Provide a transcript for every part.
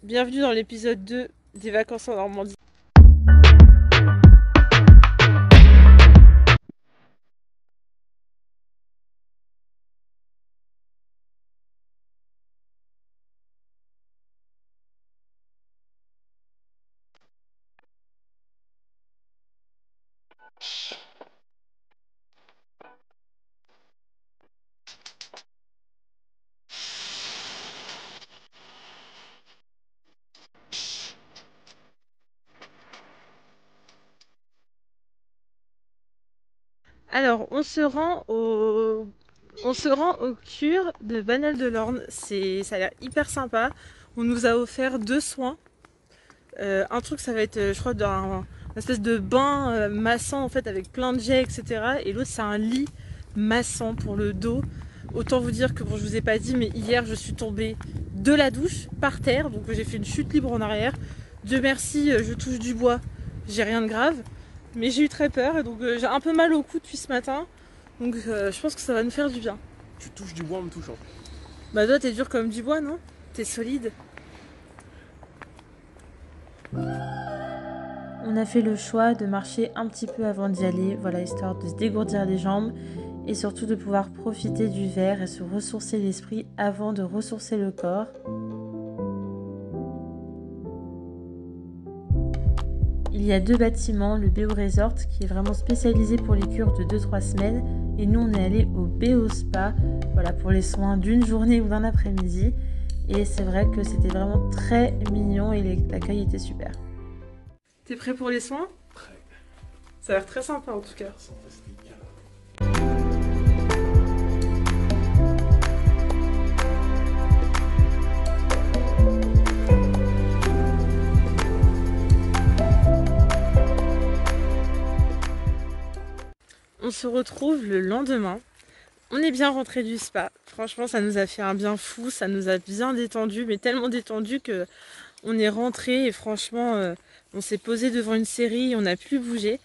Bienvenue dans l'épisode 2 des vacances en Normandie. Alors, on se rend au cure de Banal de l'Orne. Ça a l'air hyper sympa. On nous a offert 2 soins. Un truc, ça va être, je crois, une espèce de bain massant en fait avec plein de jets, etc. Et l'autre, c'est un lit massant pour le dos. Autant vous dire que bon, je vous ai pas dit, mais hier, je suis tombée de la douche par terre, donc j'ai fait une chute libre en arrière. Dieu merci, je touche du bois, j'ai rien de grave. Mais j'ai eu très peur et donc j'ai un peu mal au cou depuis ce matin. Donc je pense que ça va nous faire du bien. Tu touches du bois en me touchant. Bah toi t'es dur comme du bois, non? T'es solide. On a fait le choix de marcher un petit peu avant d'y aller, voilà, histoire de se dégourdir les jambes et surtout de pouvoir profiter du verre et se ressourcer l'esprit avant de ressourcer le corps. Il y a 2 bâtiments, le BO Resort qui est vraiment spécialisé pour les cures de 2-3 semaines et nous on est allé au BO Spa, voilà, pour les soins d'une journée ou d'un après-midi, et c'est vrai que c'était vraiment très mignon et l'accueil était super. T'es prêt pour les soins? Très Ça a l'air très sympa en tout cas. fantastique. On se retrouve le lendemain. On est bien rentré du spa. Franchement, ça nous a fait un bien fou, ça nous a bien détendu, mais tellement détendu que on est rentré et franchement, on s'est posé devant une série, on n'a plus bougé.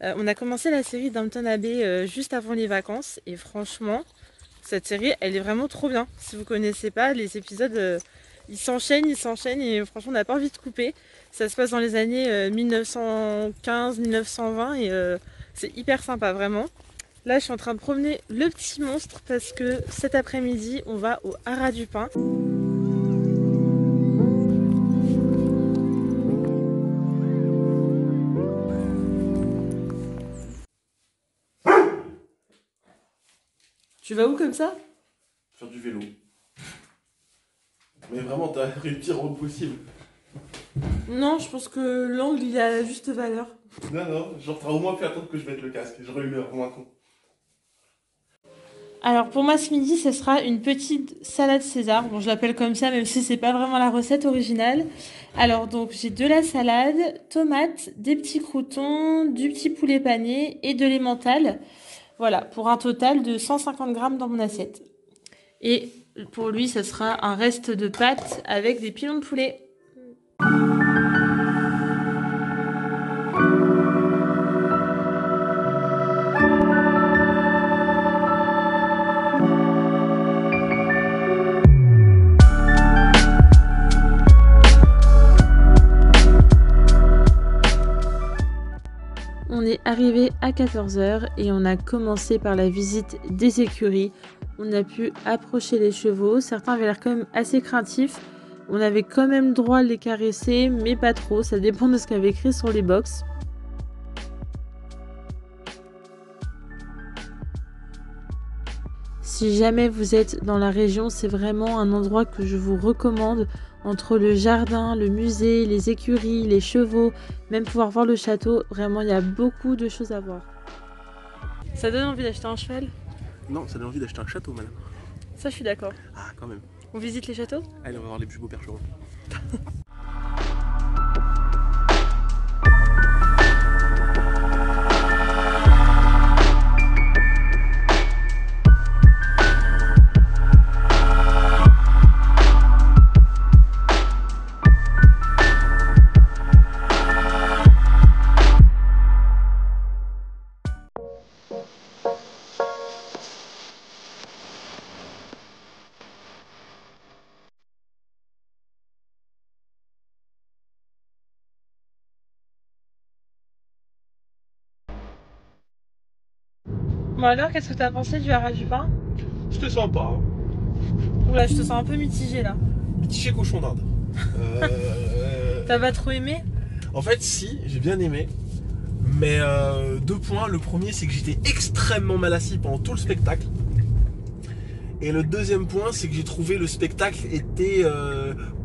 On a commencé la série Downton Abbey juste avant les vacances et franchement, cette série, elle est vraiment trop bien. Si vous connaissez pas, les épisodes, ils s'enchaînent et franchement, on n'a pas envie de couper. Ça se passe dans les années 1915-1920 et c'est hyper sympa, vraiment. Là, je suis en train de promener le petit monstre parce que cet après-midi, on va au Haras du Pin. Tu vas où comme ça? Faire du vélo. Mais vraiment, t'as eu le pire rôle possible. Non, je pense que l'angle, il a la juste valeur. Non, genre t'aurais au moins pu attendre que je mette le casque. J'aurais eu l'air vraiment con. Alors pour moi ce midi, ce sera une petite salade César. Bon, je l'appelle comme ça, même si c'est pas vraiment la recette originale. Alors donc j'ai de la salade, tomates, des petits croûtons, du petit poulet pané et de l'emmental. Voilà, pour un total de 150 grammes dans mon assiette. Et pour lui, ce sera un reste de pâtes avec des pilons de poulet. On est arrivé à 14h et on a commencé par la visite des écuries. On a pu approcher les chevaux. Certains avaient l'air quand même assez craintifs. On avait quand même le droit de les caresser, mais pas trop. Ça dépend de ce qu'il y avait écrit sur les box. Si jamais vous êtes dans la région, c'est vraiment un endroit que je vous recommande. Entre le jardin, le musée, les écuries, les chevaux, même pouvoir voir le château, vraiment il y a beaucoup de choses à voir. Ça donne envie d'acheter un cheval? Non, ça donne envie d'acheter un château, madame. Ça, je suis d'accord. Ah, quand même. On visite les châteaux? Allez, on va voir les plus beaux percherons. Bon alors, qu'est-ce que t'as pensé du haras du pain? C'était sympa. Oula, je te sens un peu mitigé là. Mitigé cochon d'Inde. T'as pas trop aimé? En fait, si, j'ai bien aimé. Mais 2 points. Le premier, c'est que j'étais extrêmement mal assis pendant tout le spectacle. Et le deuxième point, c'est que j'ai trouvé le spectacle était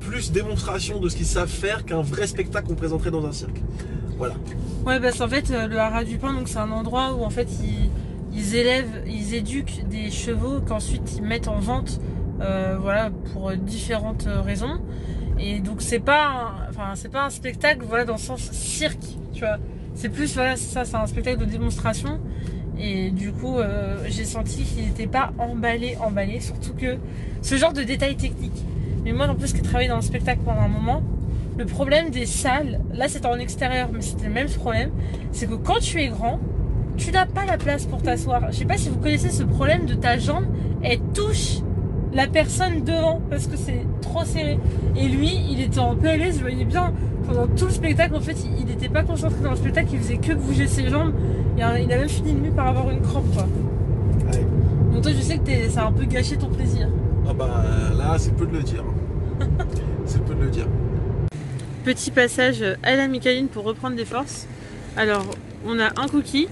plus démonstration de ce qu'ils savent faire qu'un vrai spectacle qu'on présenterait dans un cirque. Voilà. Ouais, parce qu'en fait, le haras du pain, donc c'est un endroit où en fait ils éduquent des chevaux qu'ensuite ils mettent en vente, voilà, pour différentes raisons. Et donc c'est pas un spectacle, voilà, dans le sens cirque, tu vois. C'est plus, voilà, c'est ça, c'est un spectacle de démonstration. Et du coup, j'ai senti qu'il n'était pas emballé, surtout que ce genre de détails techniques. Mais moi, en plus, qui ai travaillé dans le spectacle pendant un moment, le problème des salles, là c'était en extérieur, mais c'était le même problème, c'est que quand tu es grand, tu n'as pas la place pour t'asseoir. Je sais pas si vous connaissez ce problème de ta jambe, elle touche la personne devant parce que c'est trop serré. Et lui, il était en PLS, je voyais bien pendant tout le spectacle. En fait, il n'était pas concentré dans le spectacle, il faisait que bouger ses jambes. Et il a même fini de nuit par avoir une crampe, quoi. Ouais. Donc toi, je sais que ça a un peu gâché ton plaisir. Ah bah là, c'est peu de le dire. C'est peu de le dire. Petit passage à la Micaline pour reprendre des forces. Alors, on a un cookie,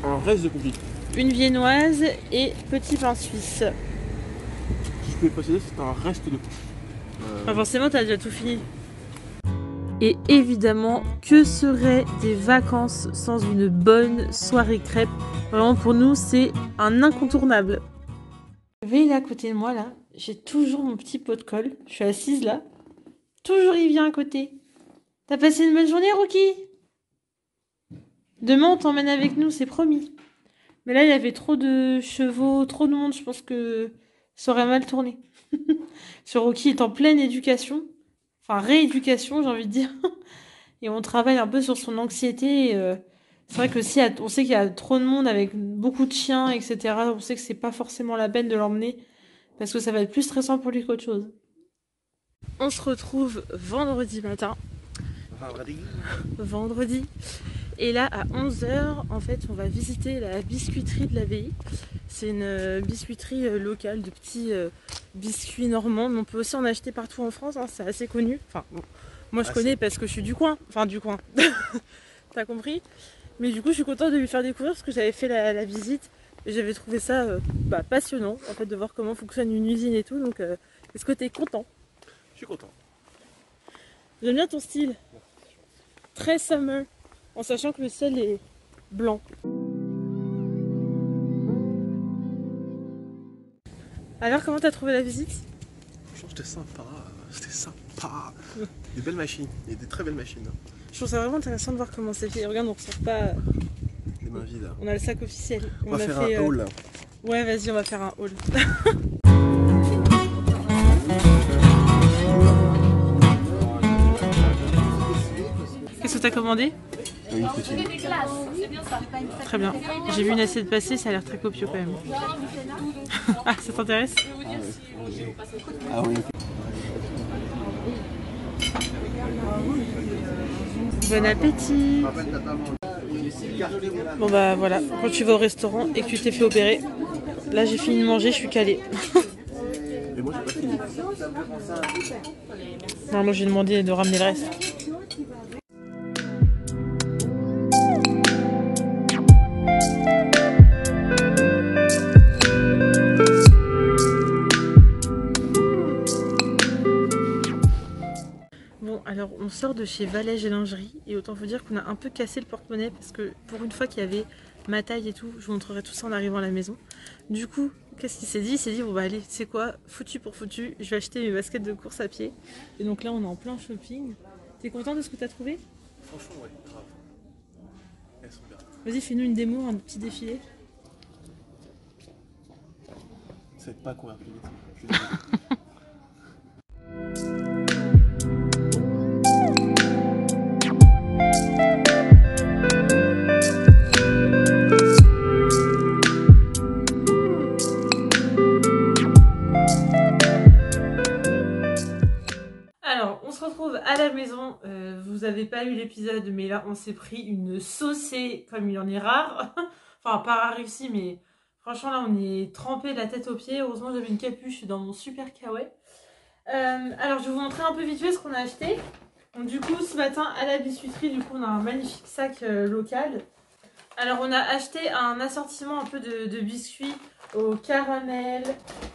Un reste de cookies. une viennoise et petit pain suisse. Si je pouvais préciser, c'est un reste de cookies. Enfin, forcément, t'as déjà tout fini. Et évidemment, que seraient des vacances sans une bonne soirée crêpes? Vraiment, pour nous, c'est un incontournable. Je vais là à côté de moi, là. J'ai toujours mon petit pot de colle. Je suis assise là. Toujours il vient à côté. T'as passé une bonne journée, Rookie? Demain, on t'emmène avec nous, c'est promis. Mais là, il y avait trop de chevaux, trop de monde. Je pense que ça aurait mal tourné. Ce Rookie est en pleine éducation. Enfin, rééducation, j'ai envie de dire. Et on travaille un peu sur son anxiété. C'est vrai que si on sait qu'il y a trop de monde avec beaucoup de chiens, etc., on sait que c'est pas forcément la peine de l'emmener parce que ça va être plus stressant pour lui qu'autre chose. On se retrouve vendredi matin. Vendredi. Et là, à 11h, en fait, on va visiter la biscuiterie de l'abbaye. C'est une biscuiterie locale de petits biscuits normands. Mais on peut aussi en acheter partout en France, hein, c'est assez connu. Enfin, bon, moi je connais parce que je suis du coin. Enfin, du coin. T'as compris? Mais du coup, je suis contente de lui faire découvrir parce que j'avais fait la visite. Et j'avais trouvé ça passionnant, en fait, de voir comment fonctionne une usine et tout. Donc, est-ce que t'es content? Je suis content. J'aime bien ton style. Très summer. En sachant que le ciel est blanc. Alors, comment t'as trouvé la visite? Franchement, c'était sympa. C'était sympa. Des belles machines. Et des très belles machines. Je trouve ça vraiment intéressant de voir comment c'est fait. Regarde, on ressort pas. Les mains vides. On a le sac officiel. On va faire un haul. Ouais, vas-y, on va faire un haul. Qu'est-ce que t'as commandé? Une poutine. Très bien. J'ai vu une assiette passer, ça a l'air très copieux quand même. Ah, ça t'intéresse? Ah oui, ok. Bon appétit! Bon bah voilà, quand tu vas au restaurant et que tu t'es fait opérer, là j'ai fini de manger, je suis calée. Mais moi j'ai pas fini. Non, moi j'ai demandé de ramener le reste. Bon, alors on sort de chez Valège et Lingerie et autant vous dire qu'on a un peu cassé le porte-monnaie parce que pour une fois qu'il y avait ma taille et tout, je vous montrerai tout ça en arrivant à la maison. Du coup, qu'est-ce qu'il s'est dit? Il s'est dit, bon bah allez, c'est quoi, foutu pour foutu, je vais acheter mes baskets de course à pied. Et donc là on est en plein shopping. T'es content de ce que t'as trouvé? Franchement, ouais, grave. Elles sont bien. Vas-y, fais-nous une démo, un petit défilé. Ça va être pas courir plus vite. Je suis désolé. Alors, on se retrouve à la maison. Vous avez pas eu l'épisode, mais là, on s'est pris une saucée comme il en est rare. Enfin, pas réussi, mais franchement, là, on est trempé de la tête aux pieds. Heureusement, j'avais une capuche dans mon super kawaii. Alors, je vais vous montrer un peu vite fait ce qu'on a acheté. Donc, du coup, ce matin, à la biscuiterie, du coup, on a un magnifique sac local. Alors, on a acheté un assortiment un peu de biscuits au caramel.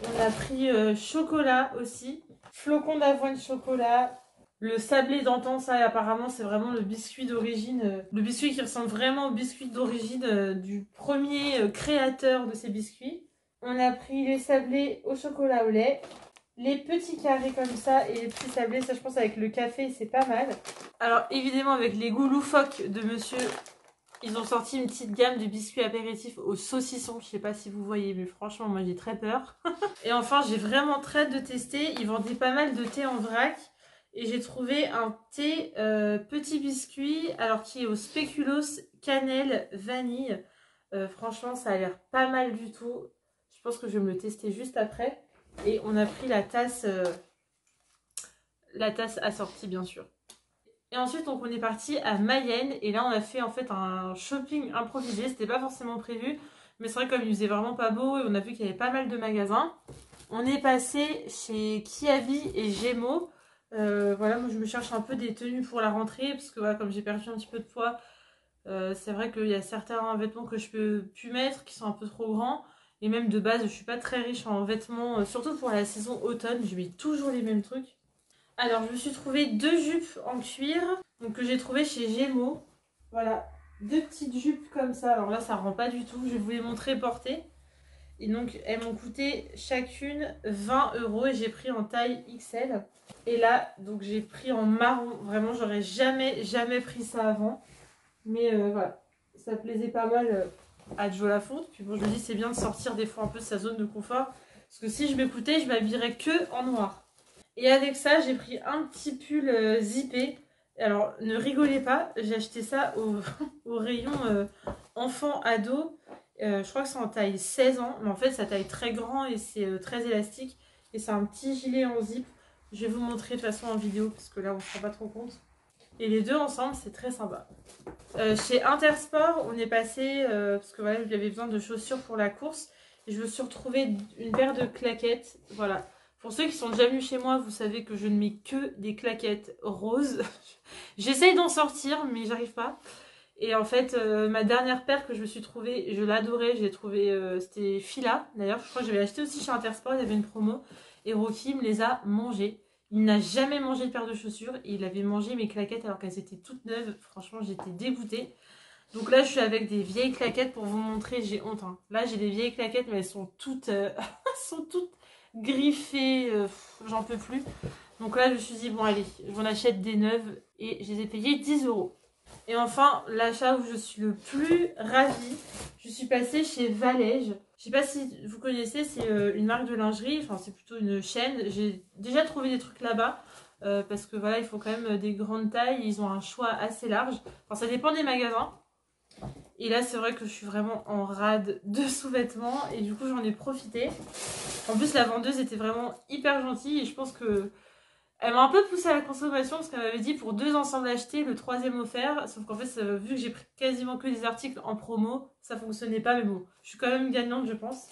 On a pris chocolat aussi. Flocons d'avoine chocolat. Le sablé d'antan, ça apparemment c'est vraiment le biscuit d'origine, le biscuit qui ressemble vraiment au biscuit d'origine du premier créateur de ces biscuits. On a pris les sablés au chocolat au lait, les petits carrés comme ça et les petits sablés, ça je pense avec le café c'est pas mal. Alors évidemment avec les goûts loufoques de monsieur, ils ont sorti une petite gamme de biscuits apéritifs au saucisson, je sais pas si vous voyez mais franchement moi j'ai très peur. Et enfin j'ai vraiment très hâte de tester, ils vendaient pas mal de thé en vrac. Et j'ai trouvé un thé petit biscuit, alors qui est au spéculoos, cannelle, vanille. Franchement, ça a l'air pas mal du tout. Je pense que je vais me le tester juste après. Et on a pris la tasse assortie, bien sûr. Et ensuite, donc, on est parti à Mayenne. Et là, on a fait en fait un shopping improvisé. C'était pas forcément prévu. Mais c'est vrai, comme il faisait vraiment pas beau, et on a vu qu'il y avait pas mal de magasins. On est passé chez Kiavi et Gémeaux. Voilà, moi je me cherche un peu des tenues pour la rentrée parce que voilà, comme j'ai perdu un petit peu de poids, c'est vrai qu'il y a certains vêtements que je peux plus mettre qui sont un peu trop grands. Et même de base, je suis pas très riche en vêtements, surtout pour la saison automne, je mets toujours les mêmes trucs. Alors, je me suis trouvé deux jupes en cuir, donc que j'ai trouvé chez Gémeaux. Voilà, deux petites jupes comme ça. Alors là, ça rend pas du tout. Je vais vous les montrer portées. Et donc, elles m'ont coûté chacune 20 € et j'ai pris en taille XL. Et là, donc j'ai pris en marron. Vraiment, j'aurais jamais pris ça avant. Mais voilà, ça plaisait pas mal à Joe Lafonte. Puis bon, je me dis, c'est bien de sortir des fois un peu de sa zone de confort. Parce que si je m'écoutais, je m'habillerais que en noir. Et avec ça, j'ai pris un petit pull zippé. Alors, ne rigolez pas, j'ai acheté ça au, au rayon enfant-ado. Je crois que c'est en taille 16 ans, mais en fait, ça taille très grand et c'est très élastique. Et c'est un petit gilet en zip. Je vais vous montrer de toute façon en vidéo, parce que là, on ne se rend pas trop compte. Et les deux ensemble, c'est très sympa. Chez Intersport, on est passé, parce que voilà, j'avais besoin de chaussures pour la course. Et je me suis retrouvée une paire de claquettes. Voilà. Pour ceux qui sont déjà venus chez moi, vous savez que je ne mets que des claquettes roses. J'essaye d'en sortir, mais j'arrive pas. Et en fait, ma dernière paire que je me suis trouvée, je l'adorais. J'ai trouvé, c'était Fila. D'ailleurs, je crois que j'avais acheté aussi chez Intersport. Il y avait une promo. Et Rocky me les a mangées. Il n'a jamais mangé de paire de chaussures. Et il avait mangé mes claquettes alors qu'elles étaient toutes neuves. Franchement, j'étais dégoûtée. Donc là, je suis avec des vieilles claquettes pour vous montrer. J'ai honte. Hein. Là, j'ai des vieilles claquettes, mais elles sont toutes, sont toutes griffées. J'en peux plus. Donc là, je me suis dit, bon, allez, j'en achète des neuves. Et je les ai payées 10 €. Et enfin, l'achat où je suis le plus ravie, je suis passée chez Valège. Je sais pas si vous connaissez, c'est une marque de lingerie, enfin c'est plutôt une chaîne. J'ai déjà trouvé des trucs là-bas, parce que voilà, il faut quand même des grandes tailles, ils ont un choix assez large. Enfin, ça dépend des magasins. Et là, c'est vrai que je suis vraiment en rade de sous-vêtements, et du coup, j'en ai profité. En plus, la vendeuse était vraiment hyper gentille, et je pense que elle m'a un peu poussée à la consommation parce qu'elle m'avait dit pour 2 ensembles achetés, le troisième offert. Sauf qu'en fait, vu que j'ai pris quasiment que des articles en promo, ça fonctionnait pas. Mais bon, je suis quand même gagnante, je pense.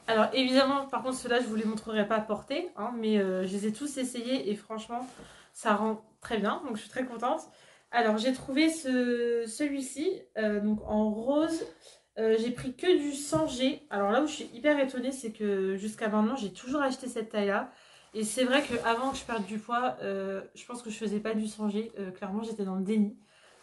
Alors évidemment, par contre, ceux-là, je vous les montrerai pas portés. Hein, mais je les ai tous essayés et franchement, ça rend très bien. Donc je suis très contente. Alors j'ai trouvé celui-ci, donc en rose. J'ai pris que du 100G. Alors là où je suis hyper étonnée, c'est que jusqu'à maintenant, j'ai toujours acheté cette taille-là. Et c'est vrai qu'avant que je perde du poids, je pense que je faisais pas du 100G. Clairement, j'étais dans le déni.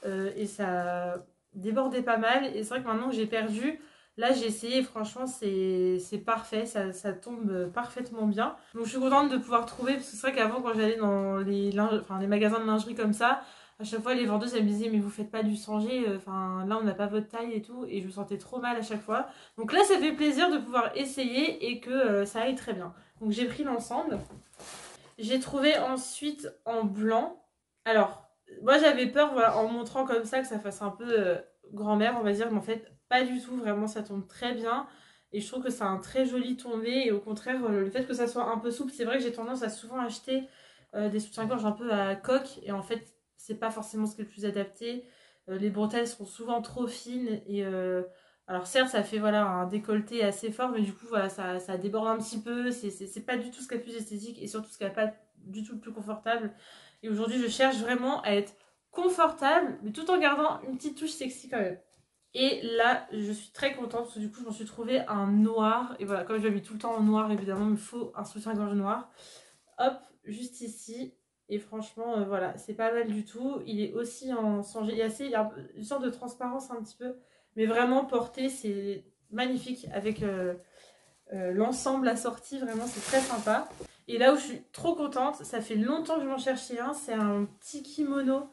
Et ça débordait pas mal. Et c'est vrai que maintenant que j'ai perdu, là j'ai essayé et franchement c'est parfait. Ça tombe parfaitement bien. Donc je suis contente de pouvoir trouver. Parce que c'est vrai qu'avant quand j'allais dans les magasins de lingerie comme ça, à chaque fois les vendeuses elles me disaient mais vous faites pas du 100G. Enfin là on n'a pas votre taille et tout. Et je me sentais trop mal à chaque fois. Donc là ça fait plaisir de pouvoir essayer et que ça aille très bien. Donc j'ai pris l'ensemble. J'ai trouvé ensuite en blanc. Alors, moi j'avais peur voilà, en montrant comme ça que ça fasse un peu grand-mère, on va dire. Mais en fait, pas du tout. Vraiment, ça tombe très bien. Et je trouve que c'est un très joli tombé. Et au contraire, le fait que ça soit un peu souple, c'est vrai que j'ai tendance à souvent acheter des soutiens-gorge un peu à coque. Et en fait, c'est pas forcément ce qui est le plus adapté. Les bretelles sont souvent trop fines et Alors certes, ça fait voilà un décolleté assez fort, mais du coup voilà, ça déborde un petit peu. C'est pas du tout ce qu'il y a de plus esthétique et surtout ce qu'il n'y a pas du tout le plus confortable. Et aujourd'hui, je cherche vraiment à être confortable, mais tout en gardant une petite touche sexy quand même. Et là, je suis très contente parce que du coup, je m'en suis trouvé un noir. Et voilà, comme je l'habille tout le temps en noir, évidemment, il me faut un soutien-gorge noir. Hop, juste ici. Et franchement, voilà, c'est pas mal du tout. Il est aussi en sangé. Il y a une sorte de transparence un petit peu. Mais vraiment porté, c'est magnifique avec l'ensemble assorti. Vraiment, c'est très sympa. Et là où je suis trop contente, ça fait longtemps que je m'en cherchais un. C'est un petit kimono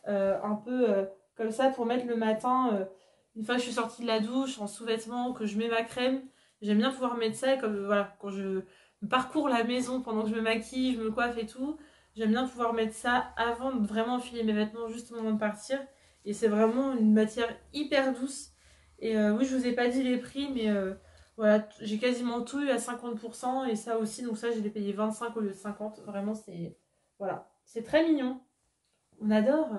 un peu comme ça pour mettre le matin. Une fois que je suis sortie de la douche, en sous-vêtements, que je mets ma crème. J'aime bien pouvoir mettre ça. Et comme voilà, quand je parcours la maison pendant que je me maquille, je me coiffe et tout. J'aime bien pouvoir mettre ça avant de vraiment enfiler mes vêtements juste au moment de partir. Et c'est vraiment une matière hyper douce. Et oui, je vous ai pas dit les prix, mais voilà, j'ai quasiment tout eu à 50%. Et ça aussi, donc ça, je l'ai payé 25 au lieu de 50. Vraiment, c'est voilà, c'est très mignon. On adore.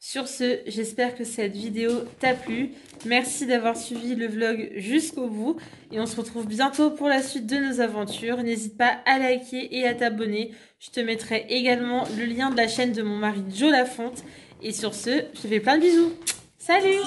Sur ce, j'espère que cette vidéo t'a plu. Merci d'avoir suivi le vlog jusqu'au bout. Et on se retrouve bientôt pour la suite de nos aventures. N'hésite pas à liker et à t'abonner. Je te mettrai également le lien de la chaîne de mon mari Joe Lafonte. Et sur ce, je te fais plein de bisous. Salut!